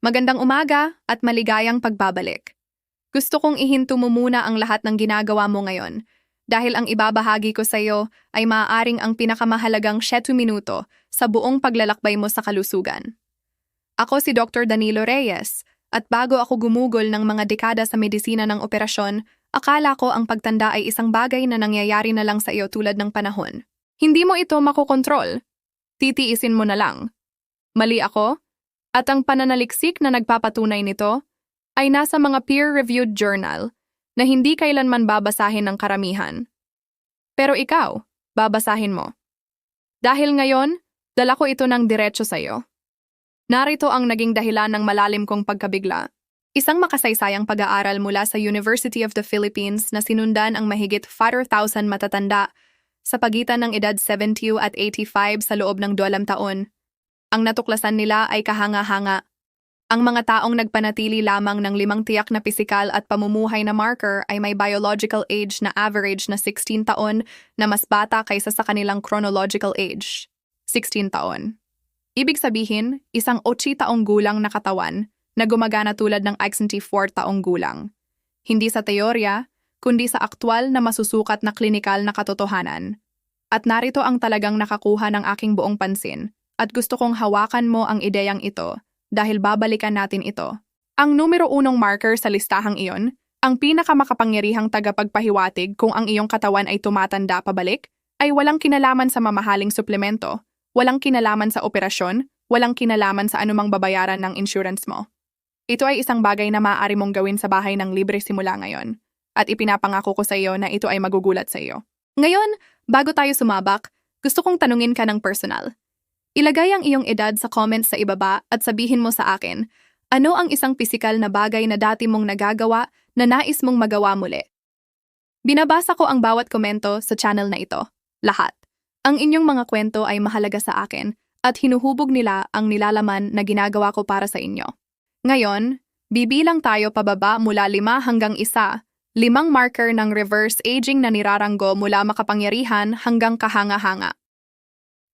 Magandang umaga at maligayang pagbabalik. Gusto kong ihinto mo muna ang lahat ng ginagawa mo ngayon dahil ang ibabahagi ko sa iyo ay maaaring ang pinakamahalagang 7 minuto sa buong paglalakbay mo sa kalusugan. Ako si Dr. Danilo Reyes at bago ako gumugol ng mga dekada sa medisina ng operasyon, akala ko ang pagtanda ay isang bagay na nangyayari na lang sa iyo tulad ng panahon. Hindi mo ito makokontrol. Titiisin mo na lang. Mali ako? At ang pananaliksik na nagpapatunay nito ay nasa mga peer-reviewed journal na hindi kailanman babasahin ng karamihan. Pero ikaw, babasahin mo. Dahil ngayon, dala ko ito ng diretso sa iyo. Narito ang naging dahilan ng malalim kong pagkabigla. Isang makasaysayang pag-aaral mula sa University of the Philippines na sinundan ang mahigit 4,000 matatanda sa pagitan ng edad 70 at 85 sa loob ng 2 taon. Ang natuklasan nila ay kahanga-hanga. Ang mga taong nagpanatili lamang ng 5 tiyak na pisikal at pamumuhay na marker ay may biological age na average na 16 taon na mas bata kaysa sa kanilang chronological age, 16 taon. Ibig sabihin, isang 8 taong gulang na katawan na gumagana tulad ng 64 taong gulang. Hindi sa teorya, kundi sa aktwal na masusukat na klinikal na katotohanan. At narito ang talagang nakakuha ng aking buong pansin. At gusto kong hawakan mo ang ideyang ito dahil babalikan natin ito. Ang numero 1 marker sa listahang iyon, ang pinakamakapangyarihang tagapagpahiwatig kung ang iyong katawan ay tumatanda pabalik, ay walang kinalaman sa mamahaling suplemento, walang kinalaman sa operasyon, walang kinalaman sa anumang babayaran ng insurance mo. Ito ay isang bagay na maaari mong gawin sa bahay ng libre simula ngayon. At ipinapangako ko sa iyo na ito ay magugulat sa iyo. Ngayon, bago tayo sumabak, gusto kong tanungin ka ng personal. Ilagay ang iyong edad sa comments sa ibaba at sabihin mo sa akin, ano ang isang pisikal na bagay na dati mong nagagawa na nais mong magawa muli? Binabasa ko ang bawat komento sa channel na ito. Lahat. Ang inyong mga kwento ay mahalaga sa akin at hinuhubog nila ang nilalaman na ginagawa ko para sa inyo. Ngayon, bibilang tayo pababa mula 5 hanggang 1, 5 marker ng reverse aging na niraranggo mula makapangyarihan hanggang kahanga-hanga.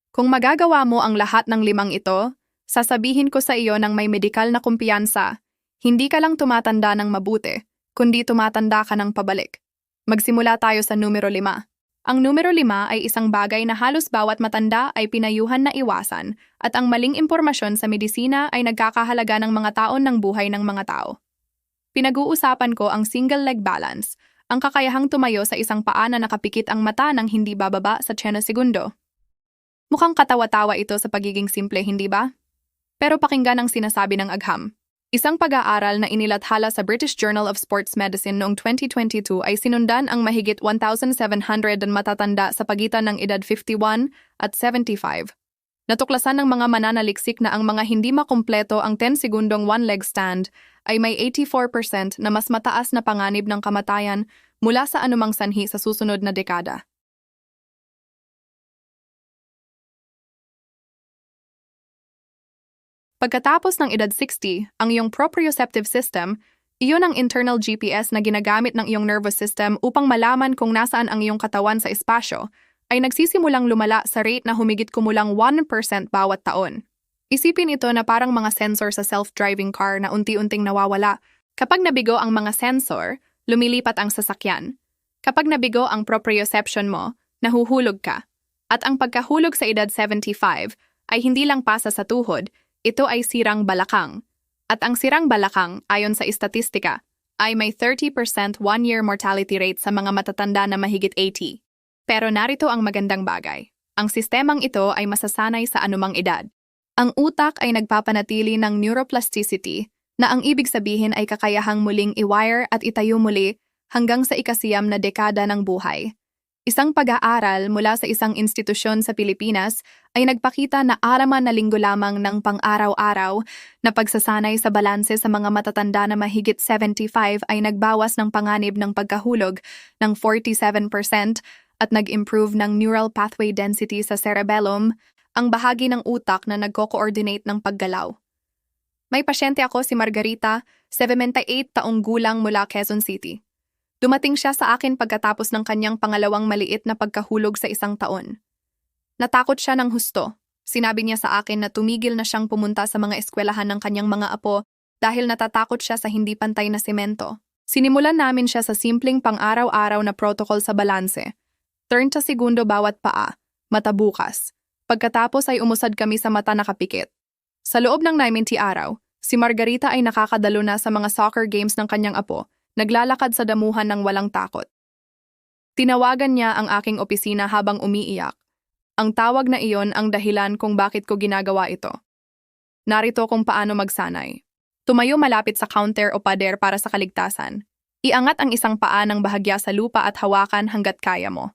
Kung magagawa mo ang lahat ng 5 ito, sasabihin ko sa iyo ng may medikal na kumpiyansa, hindi ka lang tumatanda ng mabuti, kundi tumatanda ka ng pabalik. Magsimula tayo sa numero 5. Ang numero 5 ay isang bagay na halos bawat matanda ay pinayuhan na iwasan at ang maling impormasyon sa medisina ay nagkakahalaga ng mga taon ng buhay ng mga tao. Pinag-uusapan ko ang single leg balance, ang kakayahang tumayo sa isang paa na nakapikit ang mata ng hindi bababa sa 10 segundo. Mukhang katawa-tawa ito sa pagiging simple, hindi ba? Pero pakinggan ang sinasabi ng agham. Isang pag-aaral na inilathala sa British Journal of Sports Medicine noong 2022 ay sinundan ang mahigit 1,700 na matatanda sa pagitan ng edad 51 at 75. Natuklasan ng mga mananaliksik na ang mga hindi makumpleto ang 10 segundong one-leg stand ay may 84% na mas mataas na panganib ng kamatayan mula sa anumang sanhi sa susunod na dekada. Pagkatapos ng edad 60, ang iyong proprioceptive system, iyon ang internal GPS na ginagamit ng iyong nervous system upang malaman kung nasaan ang iyong katawan sa espasyo, ay nagsisimulang lumala sa rate na humigit kumulang 1% bawat taon. Isipin ito na parang mga sensor sa self-driving car na unti-unting nawawala. Kapag nabigo ang mga sensor, lumilipat ang sasakyan. Kapag nabigo ang proprioception mo, nahuhulog ka. At ang pagkahulog sa edad 75 ay hindi lang pasa sa tuhod, ito ay sirang balakang. At ang sirang balakang, ayon sa istatistika, ay may 30% one-year mortality rate sa mga matatanda na mahigit 80. Pero narito ang magandang bagay. Ang sistemang ito ay masasanay sa anumang edad. Ang utak ay nagpapanatili ng neuroplasticity na ang ibig sabihin ay kakayahang muling i-wire at itayo muli hanggang sa ikasiyam na dekada ng buhay. Isang pag-aaral mula sa isang institusyon sa Pilipinas ay nagpakita na 6 na linggo lamang ng pang-araw-araw na pagsasanay sa balanse sa mga matatanda na mahigit 75 ay nagbawas ng panganib ng pagkahulog ng 47% at nag-improve ng neural pathway density sa cerebellum, ang bahagi ng utak na nagko-coordinate ng paggalaw. May pasyente ako si Margarita, 78 taong gulang mula Quezon City. Dumating siya sa akin pagkatapos ng kanyang pangalawang maliit na pagkahulog sa 1 taon. Natakot siya ng husto. Sinabi niya sa akin na tumigil na siyang pumunta sa mga eskwelahan ng kanyang mga apo dahil natatakot siya sa hindi pantay na semento. Sinimulan namin siya sa simpleng pang-araw-araw na protocol sa balanse. Turn sa segundo bawat paa, mata bukas. Pagkatapos ay umusad kami sa mata nakapikit. Sa loob ng 90 araw, si Margarita ay nakakadalo na sa mga soccer games ng kanyang apo, naglalakad sa damuhan ng walang takot. Tinawagan niya ang aking opisina habang umiiyak. Ang tawag na iyon ang dahilan kung bakit ko ginagawa ito. Narito kung paano magsanay. Tumayo malapit sa counter o pader para sa kaligtasan. Iangat ang isang paa ng bahagya sa lupa at hawakan hanggat kaya mo.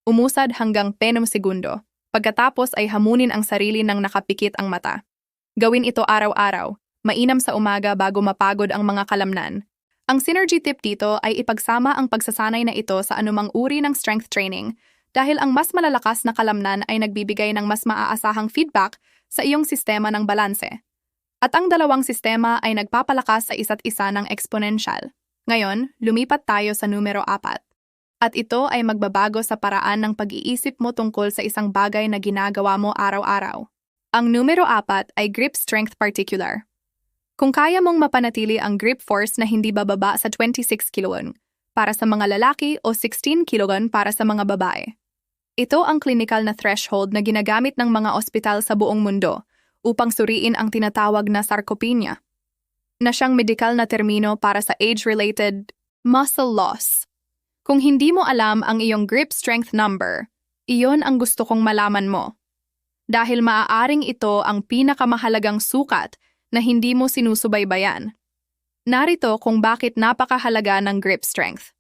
Umusad hanggang 10 segundo. Pagkatapos ay hamunin ang sarili ng nakapikit ang mata. Gawin ito araw-araw, mainam sa umaga bago mapagod ang mga kalamnan. Ang synergy tip dito ay ipagsama ang pagsasanay na ito sa anumang uri ng strength training dahil ang mas malalakas na kalamnan ay nagbibigay ng mas maaasahang feedback sa iyong sistema ng balanse. At ang dalawang sistema ay nagpapalakas sa isa't isa ng exponential. Ngayon, lumipat tayo sa numero 4. At ito ay magbabago sa paraan ng pag-iisip mo tungkol sa isang bagay na ginagawa mo araw-araw. Ang numero 4 ay grip strength particular. Kung kaya mong mapanatili ang grip force na hindi bababa sa 26 kilon para sa mga lalaki o 16 kilon para sa mga babae. Ito ang clinical na threshold na ginagamit ng mga ospital sa buong mundo upang suriin ang tinatawag na sarcopenia, na siyang medikal na termino para sa age-related muscle loss. Kung hindi mo alam ang iyong grip strength number, iyon ang gusto kong malaman mo. Dahil maaaring ito ang pinakamahalagang sukat na hindi mo sinusubaybayan. Narito kung bakit napakahalaga ng grip strength.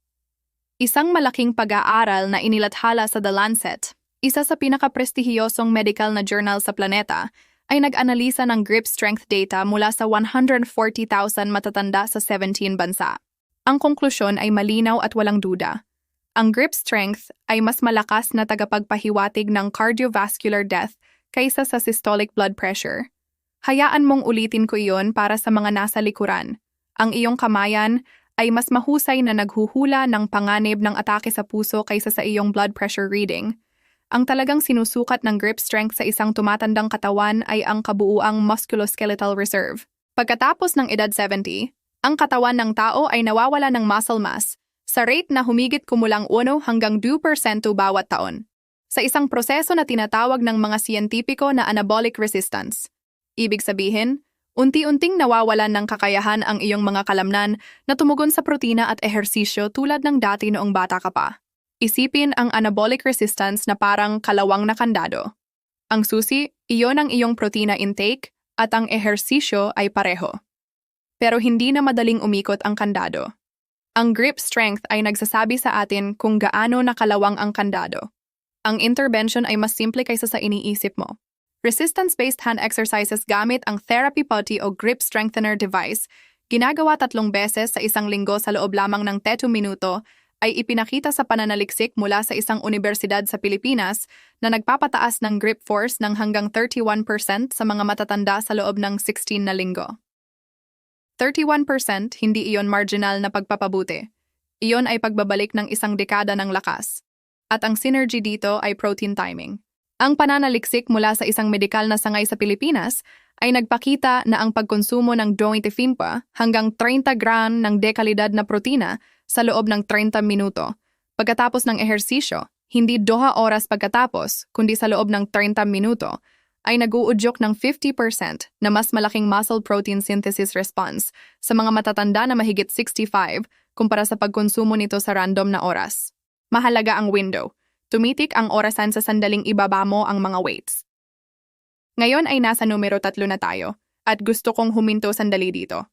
Isang malaking pag-aaral na inilathala sa The Lancet, isa sa pinakaprestihiyosong medical na journal sa planeta, ay nag-analisa ng grip strength data mula sa 140,000 matatanda sa 17 bansa. Ang konklusyon ay malinaw at walang duda. Ang grip strength ay mas malakas na tagapagpahiwatig ng cardiovascular death kaysa sa systolic blood pressure. Hayaan mong ulitin ko iyon para sa mga nasa likuran. Ang iyong kamayan ay mas mahusay na naghuhula ng panganib ng atake sa puso kaysa sa iyong blood pressure reading. Ang talagang sinusukat ng grip strength sa isang tumatandang katawan ay ang kabuuang musculoskeletal reserve. Pagkatapos ng edad 70, ang katawan ng tao ay nawawala ng muscle mass sa rate na humigit kumulang 1 hanggang 2% bawat taon. Sa isang proseso na tinatawag ng mga siyentipiko na anabolic resistance. Ibig sabihin, unti-unting nawawalan ng kakayahan ang iyong mga kalamnan na tumugon sa protina at ehersisyo tulad ng dati noong bata ka pa. Isipin ang anabolic resistance na parang kalawang na kandado. Ang susi, iyon ang iyong protina intake at ang ehersisyo ay pareho. Pero hindi na madaling umikot ang kandado. Ang grip strength ay nagsasabi sa atin kung gaano nakalawang ang kandado. Ang intervention ay mas simple kaysa sa iniisip mo. Resistance-based hand exercises gamit ang therapy putty o grip strengthener device, ginagawa 3 beses sa isang linggo sa loob lamang ng 30 minuto, ay ipinakita sa pananaliksik mula sa isang universidad sa Pilipinas na nagpapataas ng grip force ng hanggang 31% sa mga matatanda sa loob ng 16 na linggo. 31%, hindi iyon marginal na pagpapabuti. Iyon ay pagbabalik ng isang dekada ng lakas. At ang synergy dito ay protein timing. Ang pananaliksik mula sa isang medikal na sangay sa Pilipinas ay nagpakita na ang pagkonsumo ng 25 hanggang 30 gram ng dekalidad na protina sa loob ng 30 minuto. Pagkatapos ng ehersisyo, hindi 2 oras pagkatapos, kundi sa loob ng 30 minuto, ay nag-uudyok ng 50% na mas malaking muscle protein synthesis response sa mga matatanda na mahigit 65 kumpara sa pagkonsumo nito sa random na oras. Mahalaga ang window. Tumitik ang orasan sa sandaling ibaba mo ang mga weights. Ngayon ay nasa numero 3 na tayo at gusto kong huminto sandali dito.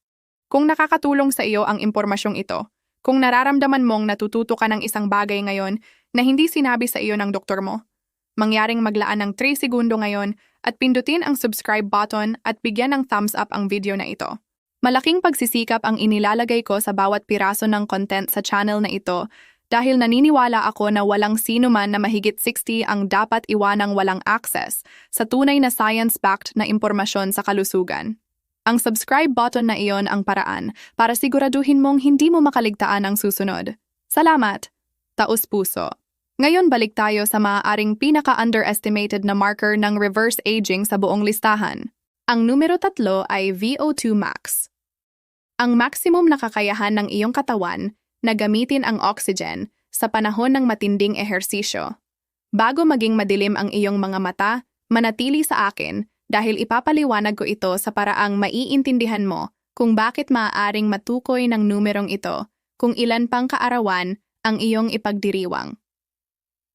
Kung nakakatulong sa iyo ang impormasyong ito, kung nararamdaman mong natututo ka ng isang bagay ngayon na hindi sinabi sa iyo ng doktor mo, mangyaring maglaan ng 3 segundo ngayon at pindutin ang subscribe button at bigyan ng thumbs up ang video na ito. Malaking pagsisikap ang inilalagay ko sa bawat piraso ng content sa channel na ito dahil naniniwala ako na walang sino man na mahigit 60 ang dapat iwanang walang access sa tunay na science-backed na impormasyon sa kalusugan. Ang subscribe button na iyon ang paraan para siguraduhin mong hindi mo makaligtaan ang susunod. Salamat! Taos puso. Ngayon balik tayo sa maaaring pinaka-underestimated na marker ng reverse aging sa buong listahan. Ang numero 3 ay VO2 max. Ang maximum na kakayahan ng iyong katawan na gamitin ang oxygen sa panahon ng matinding ehersisyo. Bago maging madilim ang iyong mga mata, manatili sa akin dahil ipapaliwanag ko ito sa paraang maiintindihan mo kung bakit maaaring matukoy ng numerong ito kung ilan pang kaarawan ang iyong ipagdiriwang.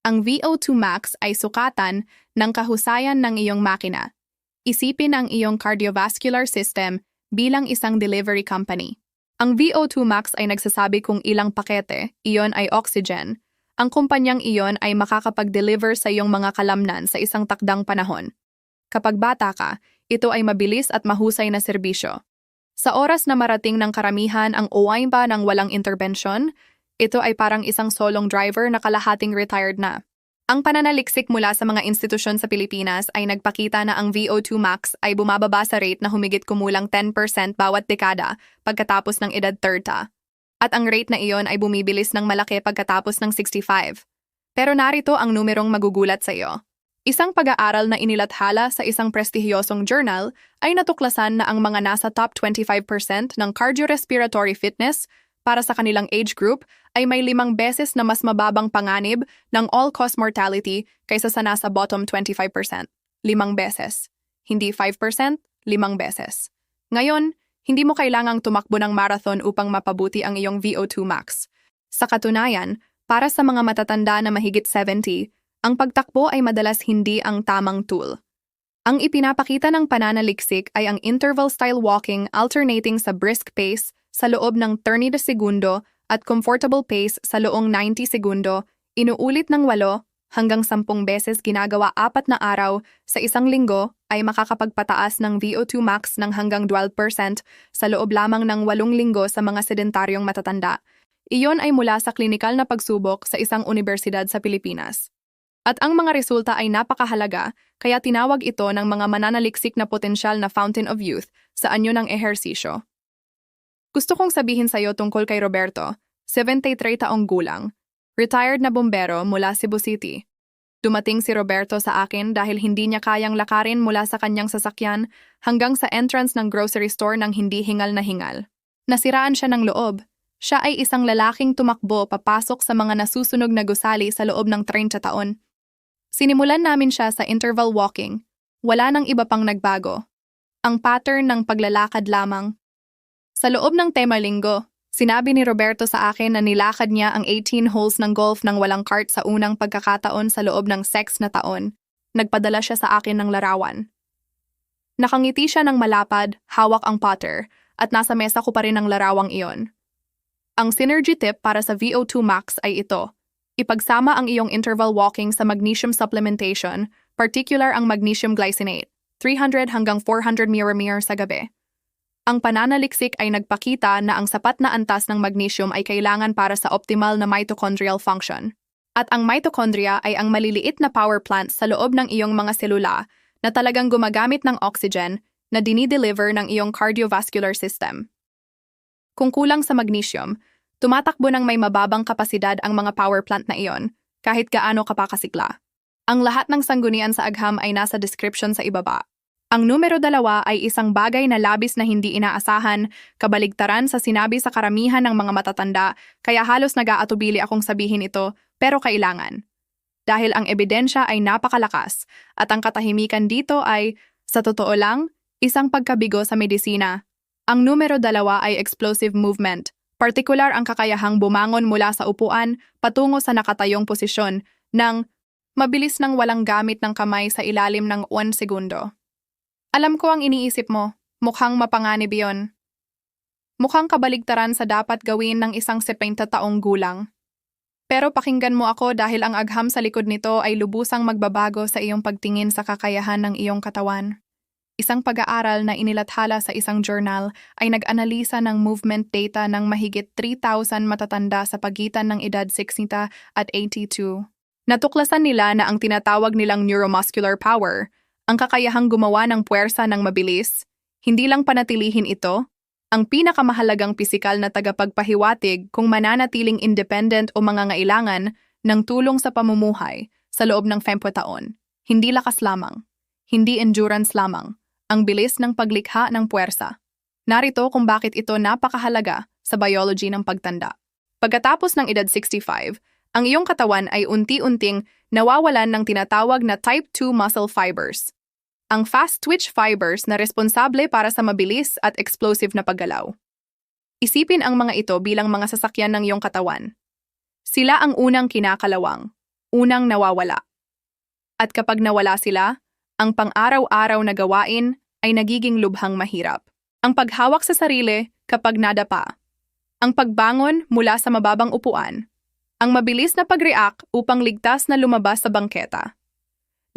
Ang VO2 max ay sukatan ng kahusayan ng iyong makina. Isipin ang iyong cardiovascular system bilang isang delivery company. Ang VO2 max ay nagsasabi kung ilang pakete, iyon ay oxygen. Ang kumpanyang iyon ay makakapag-deliver sa iyong mga kalamnan sa isang takdang panahon. Kapag bata ka, ito ay mabilis at mahusay na serbisyo. Sa oras na marating ng karamihan ang uwaimba ng walang intervention, ito ay parang isang solong driver na kalahating retired na. Ang pananaliksik mula sa mga institusyon sa Pilipinas ay nagpakita na ang VO2 max ay bumababa sa rate na humigit kumulang 10% bawat dekada pagkatapos ng edad 30. At ang rate na iyon ay bumibilis ng malaki pagkatapos ng 65. Pero narito ang numerong magugulat sa iyo. Isang pag-aaral na inilathala sa isang prestihiyosong journal ay natuklasan na ang mga nasa top 25% ng cardiorespiratory fitness para sa kanilang age group ay may 5 beses na mas mababang panganib ng all-cause mortality kaysa sa nasa bottom 25%. 5 beses. Hindi 5%, 5 beses. Ngayon, hindi mo kailangang tumakbo ng marathon upang mapabuti ang iyong VO2 max. Sa katunayan, para sa mga matatanda na mahigit 70, ang pagtakbo ay madalas hindi ang tamang tool. Ang ipinapakita ng pananaliksik ay ang interval-style walking alternating sa brisk pace sa loob ng 30 segundo at comfortable pace sa loong 90 segundo, inuulit ng 8 hanggang 10 beses ginagawa 4 na araw sa isang linggo ay makakapagpataas ng VO2 max ng hanggang 12% sa loob lamang ng 8 linggo sa mga sedentaryong matatanda. Iyon ay mula sa klinikal na pagsubok sa isang universidad sa Pilipinas. At ang mga resulta ay napakahalaga, kaya tinawag ito ng mga mananaliksik na potensyal na fountain of youth sa anyo ng ehersisyo. Gusto kong sabihin sa iyo tungkol kay Roberto, 73 taong gulang, retired na bombero mula Cebu City. Dumating si Roberto sa akin dahil hindi niya kayang lakarin mula sa kanyang sasakyan hanggang sa entrance ng grocery store nang hindi hingal na hingal. Nasiraan siya ng loob. Siya ay isang lalaking tumakbo papasok sa mga nasusunog na gusali sa loob ng 30 taon. Sinimulan namin siya sa interval walking. Wala nang iba pang nagbago. Ang pattern ng paglalakad lamang. Sa loob ng tema linggo, sinabi ni Roberto sa akin na nilakad niya ang 18 holes ng golf ng walang cart sa unang pagkakataon sa loob ng 6 na taon. Nagpadala siya sa akin ng larawan. Nakangiti siya ng malapad, hawak ang putter, at nasa mesa ko pa rin ang larawang iyon. Ang synergy tip para sa VO2 max ay ito. Ipagsama ang iyong interval walking sa magnesium supplementation, particular ang magnesium glycinate, 300 hanggang 400 mg sa gabi. Ang pananaliksik ay nagpakita na ang sapat na antas ng magnesium ay kailangan para sa optimal na mitochondrial function. At ang mitochondria ay ang maliliit na power plants sa loob ng iyong mga selula na talagang gumagamit ng oxygen na dinideliver ng iyong cardiovascular system. Kung kulang sa magnesium, tumatakbo ng may mababang kapasidad ang mga power plant na iyon, kahit gaano ka pa kasikla. Ang lahat ng sanggunian sa agham ay nasa description sa ibaba. Ang numero 2 ay isang bagay na labis na hindi inaasahan, kabaligtaran sa sinabi sa karamihan ng mga matatanda, kaya halos nag-aatubili akong sabihin ito, pero kailangan. Dahil ang ebidensya ay napakalakas, at ang katahimikan dito ay, sa totoo lang, isang pagkabigo sa medisina. Ang numero 2 ay explosive movement, partikular ang kakayahang bumangon mula sa upuan patungo sa nakatayong posisyon ng mabilis nang walang gamit ng kamay sa ilalim ng 1 segundo. Alam ko ang iniisip mo, mukhang mapanganib iyon. Mukhang kabaligtaran sa dapat gawin ng isang 70 taong gulang. Pero pakinggan mo ako dahil ang agham sa likod nito ay lubusang magbabago sa iyong pagtingin sa kakayahan ng iyong katawan. Isang pag-aaral na inilathala sa isang journal ay nag-analisa ng movement data ng mahigit 3,000 matatanda sa pagitan ng edad 60 at 82. Natuklasan nila na ang tinatawag nilang neuromuscular power, ang kakayahang gumawa ng puwersa ng mabilis, hindi lang panatilihin ito, ang pinakamahalagang pisikal na tagapagpahiwatig kung mananatiling independent o mangangailangan ng tulong sa pamumuhay sa loob ng 50 taon. Hindi lakas lamang, hindi endurance lamang, ang bilis ng paglikha ng puwersa. Narito kung bakit ito napakahalaga sa biology ng pagtanda. Pagkatapos ng edad 65, ang iyong katawan ay unti-unting nawawalan ng tinatawag na type 2 muscle fibers. Ang fast-twitch fibers na responsable para sa mabilis at explosive na paggalaw. Isipin ang mga ito bilang mga sasakyan ng iyong katawan. Sila ang unang kinakalawang, unang nawawala. At kapag nawala sila, ang pang-araw-araw na gawain ay nagiging lubhang mahirap. Ang paghawak sa sarili kapag nadapa. Ang pagbangon mula sa mababang upuan. Ang mabilis na pag-react upang ligtas na lumabas sa bangketa.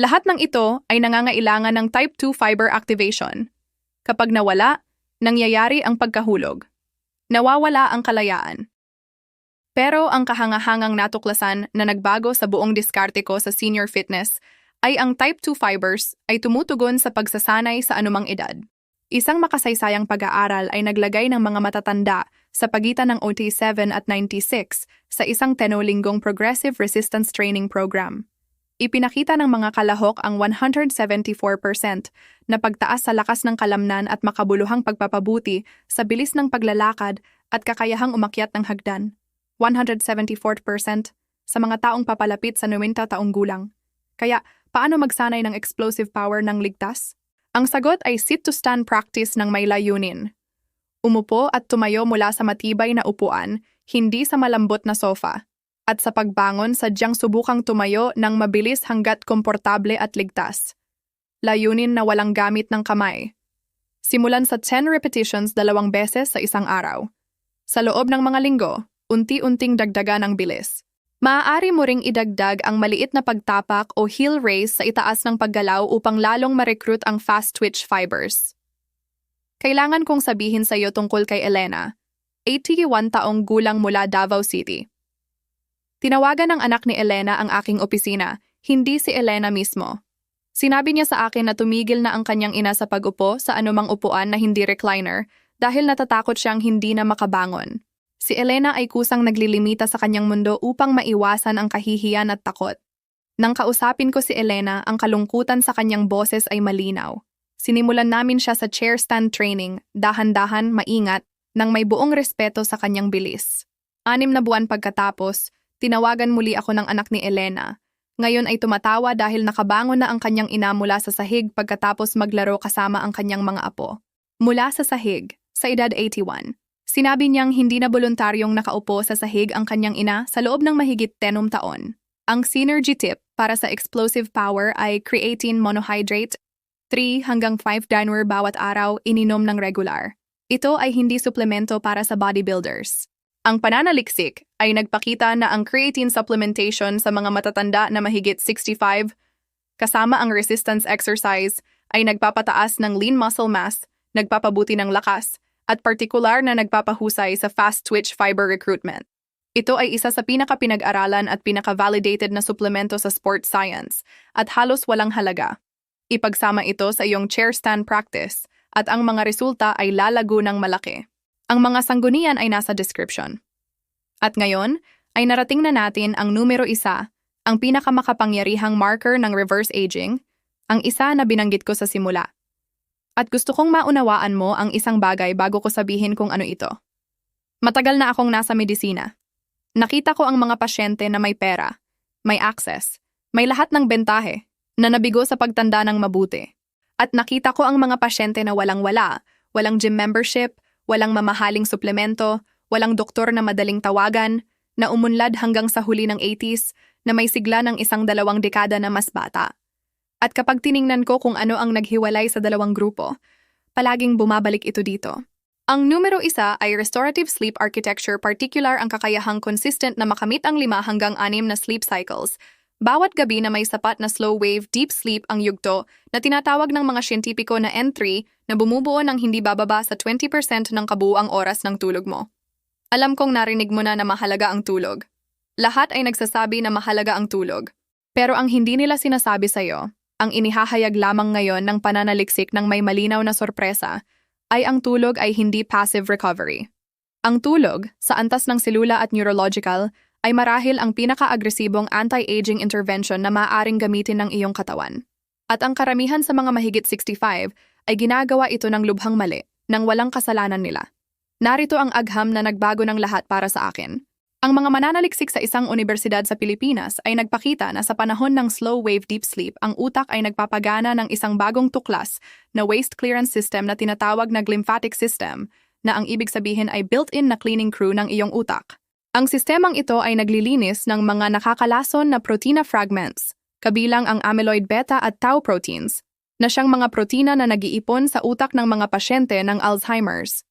Lahat ng ito ay nangangailangan ng type 2 fiber activation. Kapag nawala, nangyayari ang pagkahulog. Nawawala ang kalayaan. Pero ang kahangahangang natuklasan na nagbago sa buong diskarte ko sa senior fitness ay ang type 2 fibers ay tumutugon sa pagsasanay sa anumang edad. Isang makasaysayang pag-aaral ay naglagay ng mga matatanda sa pagitan ng OT7 at 96 sa isang 10-linggong Progressive Resistance Training Program. Ipinakita ng mga kalahok ang 174% na pagtaas sa lakas ng kalamnan at makabuluhang pagpapabuti sa bilis ng paglalakad at kakayahang umakyat ng hagdan. 174% sa mga taong papalapit sa 90 taong gulang. Kaya, paano magsanay ng explosive power ng ligtas? Ang sagot ay sit-to-stand practice ng may layunin. Umupo at tumayo mula sa matibay na upuan, hindi sa malambot na sofa. At sa pagbangon, sadyang subukang tumayo ng mabilis hanggat komportable at ligtas. Layunin na walang gamit ng kamay. Simulan sa 10 repetitions 2 beses sa isang araw. Sa loob ng mga linggo, unti-unting dagdagan ang bilis. Maaari mo ring idagdag ang maliit na pagtapak o heel raise sa itaas ng paggalaw upang lalong ma-recruit ang fast-twitch fibers. Kailangan kong sabihin sa iyo tungkol kay Elena, 81 taong gulang mula Davao City. Tinawagan ng anak ni Elena ang aking opisina, hindi si Elena mismo. Sinabi niya sa akin na tumigil na ang kanyang ina sa pag-upo sa anumang upuan na hindi recliner dahil natatakot siyang hindi na makabangon. Si Elena ay kusang naglilimita sa kanyang mundo upang maiwasan ang kahihiyan at takot. Nang kausapin ko si Elena, ang kalungkutan sa kanyang boses ay malinaw. Sinimulan namin siya sa chair stand training, dahan-dahan, maingat, nang may buong respeto sa kanyang bilis. 6 na buwan pagkatapos, tinawagan muli ako ng anak ni Elena. Ngayon ay tumatawa dahil nakabangon na ang kanyang ina mula sa sahig pagkatapos maglaro kasama ang kanyang mga apo. Mula sa sahig, sa edad 81. Sinabi niyang hindi na voluntaryong nakaupo sa sahig ang kanyang ina sa loob ng mahigit 10 taon. Ang synergy tip para sa explosive power ay creatine monohydrate, 3 hanggang 5 dinner bawat araw ininom ng regular. Ito ay hindi suplemento para sa bodybuilders. Ang pananaliksik ay nagpakita na ang creatine supplementation sa mga matatanda na mahigit 65, kasama ang resistance exercise, ay nagpapataas ng lean muscle mass, nagpapabuti ng lakas, at partikular na nagpapahusay sa fast-twitch fiber recruitment. Ito ay isa sa pinaka-pinag-aralan at pinaka-validated na suplemento sa sports science at halos walang halaga. Ipagsama ito sa iyong chair stand practice at ang mga resulta ay lalago ng malaki. Ang mga sanggunian ay nasa description. At ngayon, ay narating na natin ang numero 1, ang pinakamakapangyarihang marker ng reverse aging, ang isa na binanggit ko sa simula. At gusto kong maunawaan mo ang isang bagay bago ko sabihin kung ano ito. Matagal na akong nasa medisina. Nakita ko ang mga pasyente na may pera, may access, may lahat ng bentahe, na nabigo sa pagtanda ng mabuti. At nakita ko ang mga pasyente na walang-wala, walang gym membership, walang mamahaling suplemento, walang doktor na madaling tawagan, na umunlad hanggang sa huli ng 80s, na may sigla ng 1-2 dekada na mas bata. At kapag tiningnan ko kung ano ang naghiwalay sa dalawang grupo, palaging bumabalik ito dito. Ang numero 1 ay restorative sleep architecture, particular ang kakayahang consistent na makamit ang 5 hanggang 6 na sleep cycles. Bawat gabi na may sapat na slow-wave deep sleep ang yugto na tinatawag ng mga siyentipiko na N3 na bumubuo ng hindi bababa sa 20% ng kabuuang oras ng tulog mo. Alam kong narinig mo na mahalaga ang tulog. Lahat ay nagsasabi na mahalaga ang tulog. Pero ang hindi nila sinasabi sa'yo, ang inihahayag lamang ngayon ng pananaliksik ng may malinaw na sorpresa, ay ang tulog ay hindi passive recovery. Ang tulog, sa antas ng selula at neurological, ay marahil ang pinaka-agresibong anti-aging intervention na maaaring gamitin ng iyong katawan. At ang karamihan sa mga mahigit 65 ay ginagawa ito ng lubhang mali. nang walang kasalanan nila. Narito ang agham na nagbago ng lahat para sa akin. Ang mga mananaliksik sa isang universidad sa Pilipinas ay nagpakita na sa panahon ng slow-wave deep sleep, ang utak ay nagpapagana ng isang bagong tuklas na waste clearance system na tinatawag na glymphatic system, na ang ibig sabihin ay built-in na cleaning crew ng iyong utak. Ang sistemang ito ay naglilinis ng mga nakakalason na protina fragments, kabilang ang amyloid beta at tau proteins, na siyang mga protina na nag-iipon sa utak ng mga pasyente ng Alzheimer's.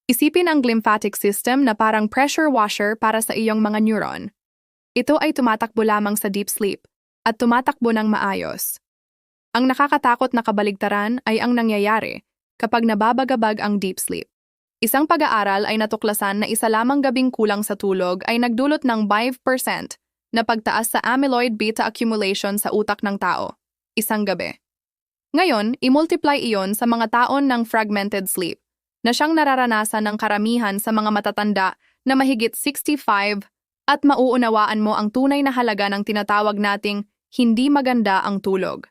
Isipin ang glymphatic system na parang pressure washer para sa iyong mga neuron. Ito ay tumatakbo lamang sa deep sleep at tumatakbo ng maayos. Ang nakakatakot na kabaligtaran ay ang nangyayari kapag nababagabag ang deep sleep. Isang pag-aaral ay natuklasan na isa lamang gabing kulang sa tulog ay nagdulot ng 5% na pagtaas sa amyloid beta accumulation sa utak ng tao, isang gabi. Ngayon, i-multiply iyon sa mga taon ng fragmented sleep, na siyang nararanasan ng karamihan sa mga matatanda na mahigit 65 at mauunawaan mo ang tunay na halaga ng tinatawag nating hindi maganda ang tulog.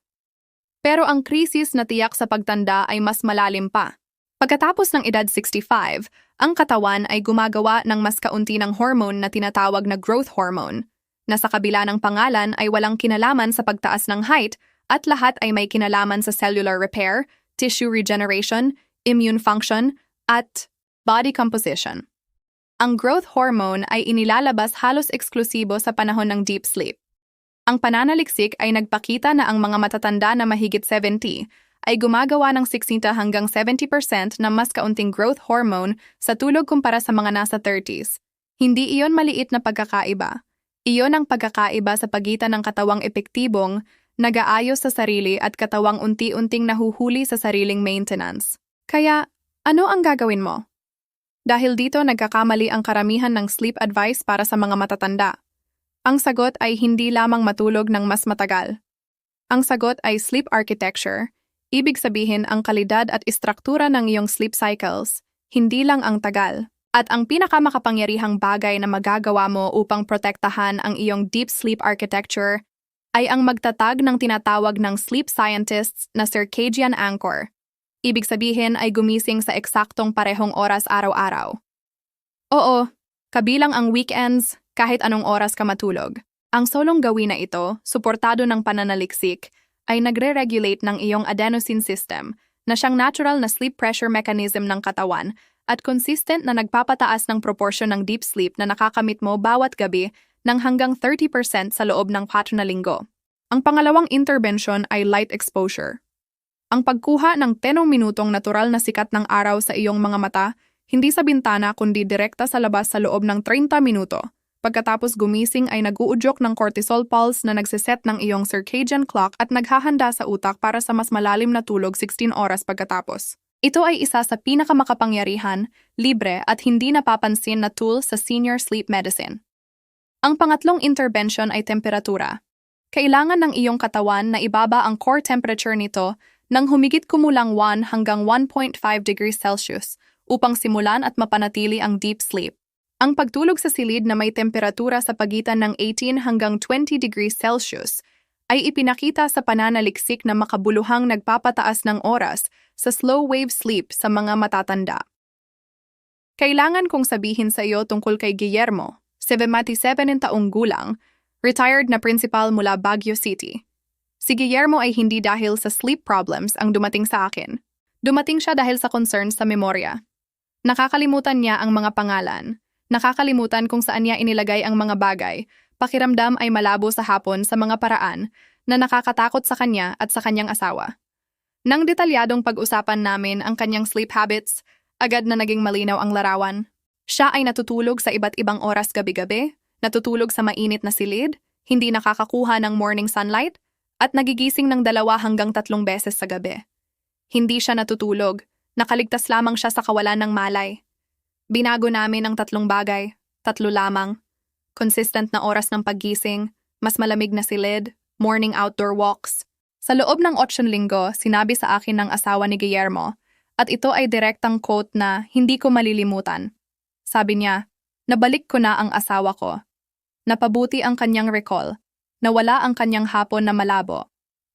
Pero ang krisis na tiyak sa pagtanda ay mas malalim pa. Pagkatapos ng edad 65, ang katawan ay gumagawa ng mas kaunti ng hormone na tinatawag na growth hormone, na sa kabila ng pangalan ay walang kinalaman sa pagtaas ng height at lahat ay may kinalaman sa cellular repair, tissue regeneration, immune function, at body composition. Ang growth hormone ay inilalabas halos eksklusibo sa panahon ng deep sleep. Ang pananaliksik ay nagpakita na ang mga matatanda na mahigit 70 ay gumagawa ng 60 hanggang 70% na mas kaunting growth hormone sa tulog kumpara sa mga nasa 30s. Hindi iyon maliit na pagkakaiba. Iyon ang pagkakaiba sa pagitan ng katawang epektibong, nag-aayos sa sarili at katawang unti-unting nahuhuli sa sariling maintenance. Kaya, ano ang gagawin mo? Dahil dito nagkakamali ang karamihan ng sleep advice para sa mga matatanda. Ang sagot ay hindi lamang matulog ng mas matagal. Ang sagot ay sleep architecture, ibig sabihin ang kalidad at istruktura ng iyong sleep cycles, hindi lang ang tagal. At ang pinakamakapangyarihang bagay na magagawa mo upang protektahan ang iyong deep sleep architecture ay ang magtatag ng tinatawag ng sleep scientists na circadian anchor. Ibig sabihin ay gumising sa eksaktong parehong oras araw-araw. Oo, kabilang ang weekends, kahit anong oras ka matulog. Ang solong gawin na ito, suportado ng pananaliksik, ay nagre-regulate ng iyong adenosine system na siyang natural na sleep pressure mechanism ng katawan at consistent na nagpapataas ng proportion ng deep sleep na nakakamit mo bawat gabi ng hanggang 30% sa loob ng 4 na linggo. Ang pangalawang intervention ay light exposure. Ang pagkuha ng 10 minutong natural na sikat ng araw sa iyong mga mata, hindi sa bintana kundi direkta sa labas sa loob ng 30 minuto. Pagkatapos gumising ay nag-uudyok ng cortisol pulse na nagsiset ng iyong circadian clock at naghahanda sa utak para sa mas malalim na tulog 16 oras pagkatapos. Ito ay isa sa pinakamakapangyarihan, libre at hindi napapansin na tool sa senior sleep medicine. Ang pangatlong intervention ay temperatura. Kailangan ng iyong katawan na ibaba ang core temperature nito nang humigit kumulang 1 hanggang 1.5 degrees Celsius upang simulan at mapanatili ang deep sleep. Ang pagtulog sa silid na may temperatura sa pagitan ng 18 hanggang 20 degrees Celsius ay ipinakita sa pananaliksik na makabuluhang nagpapataas ng oras sa slow-wave sleep sa mga matatanda. Kailangan kong sabihin sa iyo tungkol kay Guillermo, 77 taong gulang, retired na principal mula Baguio City. Si Guillermo ay hindi dahil sa sleep problems ang dumating sa akin. Dumating siya dahil sa concerns sa memorya. Nakakalimutan niya ang mga pangalan. Nakakalimutan kung saan niya inilagay ang mga bagay. Pakiramdam ay malabo sa hapon sa mga paraan na nakakatakot sa kanya at sa kanyang asawa. Nang detalyadong pag-usapan namin ang kanyang sleep habits, agad na naging malinaw ang larawan. Siya ay natutulog sa iba't ibang oras gabi-gabi, natutulog sa mainit na silid, hindi nakakakuha ng morning sunlight, at nagigising ng 2 hanggang 3 beses sa gabi. Hindi siya natutulog, nakaligtas lamang siya sa kawalan ng malay. Binago namin ang 3 bagay, 3 lamang. Consistent na oras ng paggising, mas malamig na silid, morning outdoor walks. Sa loob ng 8 linggo, sinabi sa akin ng asawa ni Guillermo, at ito ay direktang quote na hindi ko malilimutan. Sabi niya, nabalik ko na ang asawa ko. Napabuti ang kanyang recall. Nawala ang kanyang hapon na malabo.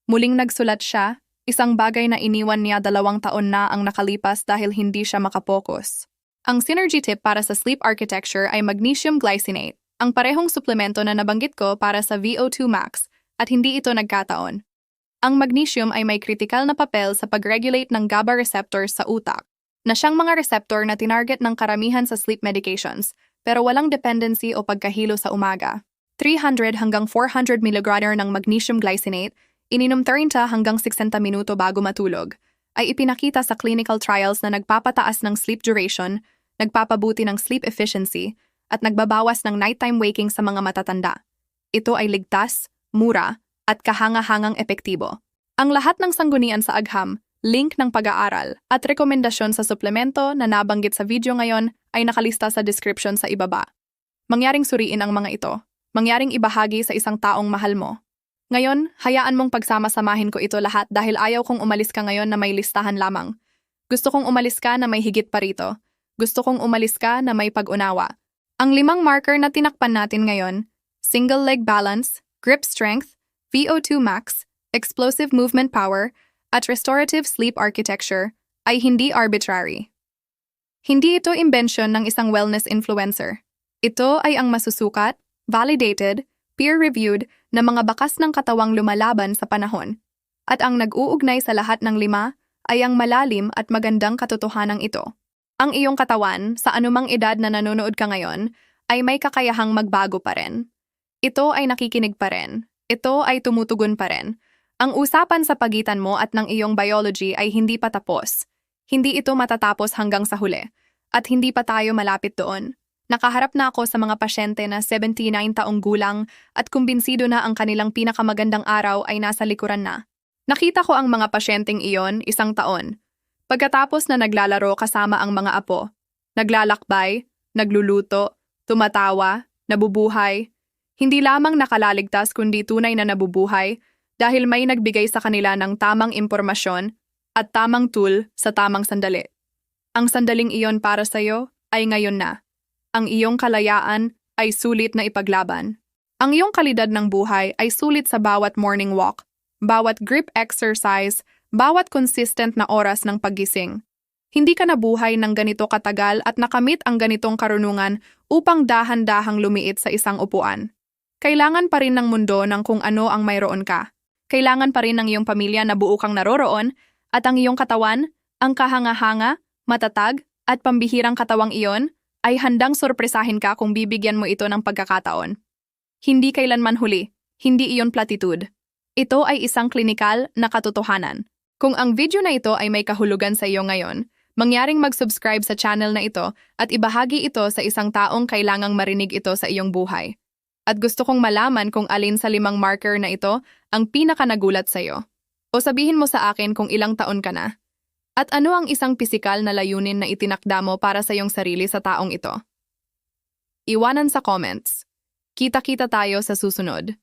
Muling nagsulat siya, Isang bagay na iniwan niya 2 taon na ang nakalipas dahil hindi siya makapokus. Ang synergy tip para sa sleep architecture ay magnesium glycinate, ang parehong suplemento na nabanggit ko para sa VO2 Max, at hindi ito nagkataon. Ang magnesium ay may kritikal na papel sa pag-regulate ng GABA receptors sa utak, na siyang mga receptor na tinarget ng karamihan sa sleep medications, pero walang dependency o pagkahilo sa umaga. 300 hanggang 400 mg ng magnesium glycinate, ininom 30 hanggang 60 minuto bago matulog, ay ipinakita sa clinical trials na nagpapataas ng sleep duration, nagpapabuti ng sleep efficiency, at nagbabawas ng nighttime waking sa mga matatanda. Ito ay ligtas, mura, at kahanga-hangang epektibo. Ang lahat ng sanggunian sa agham, link ng pag-aaral, at rekomendasyon sa suplemento na nabanggit sa video ngayon ay nakalista sa description sa ibaba. Mangyaring suriin ang mga ito. Mangyaring ibahagi sa isang taong mahal mo. Ngayon, hayaan mong pagsama-samahin ko ito lahat dahil ayaw kong umalis ka ngayon na may listahan lamang. Gusto kong umalis ka na may higit pa rito. Gusto kong umalis ka na may pag-unawa. Ang 5 marker na tinakpan natin ngayon, single leg balance, grip strength, VO2 max, explosive movement power, at restorative sleep architecture, ay hindi arbitrary. Hindi ito imbensyon ng isang wellness influencer. Ito ay ang masusukat, validated, peer-reviewed na mga bakas ng katawang lumalaban sa panahon. At ang nag-uugnay sa lahat ng 5 ay ang malalim at magandang katotohanan ito. Ang iyong katawan, sa anumang edad na nanonood ka ngayon, ay may kakayahang magbago pa rin. Ito ay nakikinig pa rin. Ito ay tumutugon pa rin. Ang usapan sa pagitan mo at ng iyong biology ay hindi pa tapos. Hindi ito matatapos hanggang sa huli. At hindi pa tayo malapit doon. Nakaharap na ako sa mga pasyente na 79 taong gulang at kumbinsido na ang kanilang pinakamagandang araw ay nasa likuran na. Nakita ko ang mga pasyenteng iyon 1 taon. Pagkatapos na naglalaro kasama ang mga apo, naglalakbay, nagluluto, tumatawa, nabubuhay, hindi lamang nakalaligtas kundi tunay na nabubuhay dahil may nagbigay sa kanila ng tamang impormasyon at tamang tool sa tamang sandali. Ang sandaling iyon para sa iyo ay ngayon na. Ang iyong kalayaan ay sulit na ipaglaban. Ang iyong kalidad ng buhay ay sulit sa bawat morning walk, bawat grip exercise, bawat consistent na oras ng paggising. Hindi ka nabuhay ng ganito katagal at nakamit ang ganitong karunungan upang dahan-dahang lumiit sa isang upuan. Kailangan pa rin ng mundo ng kung ano ang mayroon ka. Kailangan pa rin ng iyong pamilya na buo kang naroroon at ang iyong katawan, ang kahanga-hanga, matatag at pambihirang katawang iyon ay handang sorpresahin ka kung bibigyan mo ito ng pagkakataon. Hindi kailanman huli, hindi iyon platitude. Ito ay isang klinikal na katotohanan. Kung ang video na ito ay may kahulugan sa iyo ngayon, mangyaring mag-subscribe sa channel na ito at ibahagi ito sa isang taong kailangang marinig ito sa iyong buhay. At gusto kong malaman kung alin sa 5 marker na ito ang pinaka-nagulat sa iyo. O sabihin mo sa akin kung ilang taon ka na. At ano ang isang pisikal na layunin na itinakda mo para sa iyong sarili sa taong ito? Iwanan sa comments. Kita-kita tayo sa susunod.